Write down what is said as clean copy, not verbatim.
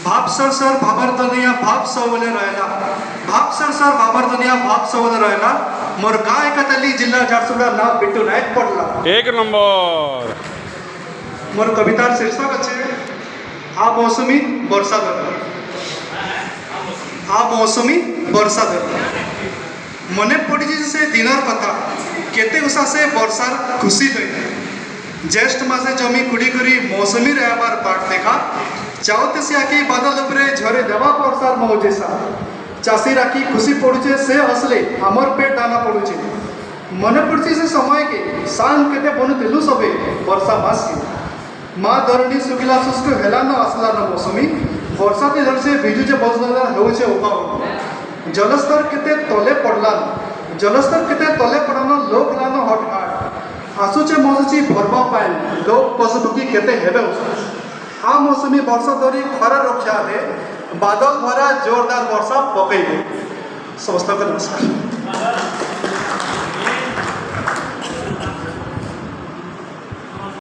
भाप सर भाबर दुनिया भाप सबले रहला भाप सर भाबर दुनिया भाप सबले रहला मोर गाय कतली जिला झारसुगुड़ा नाम बिट्टू नायक पड़ला। एक नंबर मोर कवितार शीर्षक अच्छे आ मौसमी वर्षा धर आ मौसमी वर्षा धर मने पड़ी से दिनर कथा केते उषा से वर्षार खुशी लई ज्येष्ठ मासे जमी कुड़ी करी मौसमी रहबार बाट देखा चाहते से आके बादल उपरे झरे देवा वर्षार मौजेसा चाषी राखी खुशी पड़ुचे से हसले हमर पेट दाना पड़ुचे मने पड़ची से समय के शान केते बनुतिलु सबे वर्षा मास के माँ धरणी सुखिला शुष्क हेला न आसला न मौसमी वर्षा ते धर से बिजुचे बजला होउचे उपाव जलस्तर केते तले पड़ला जलस्तर केते तले पड़ानो लोक लानो हटहाट आसुचे मौसची भरबा पाएन लोक पशुपक्षी केते हेबे आ मौसमी वर्षा धरी खरा रक्षा है बादल भरा जोरदार वर्षा पकईले समस्त नमस्कार।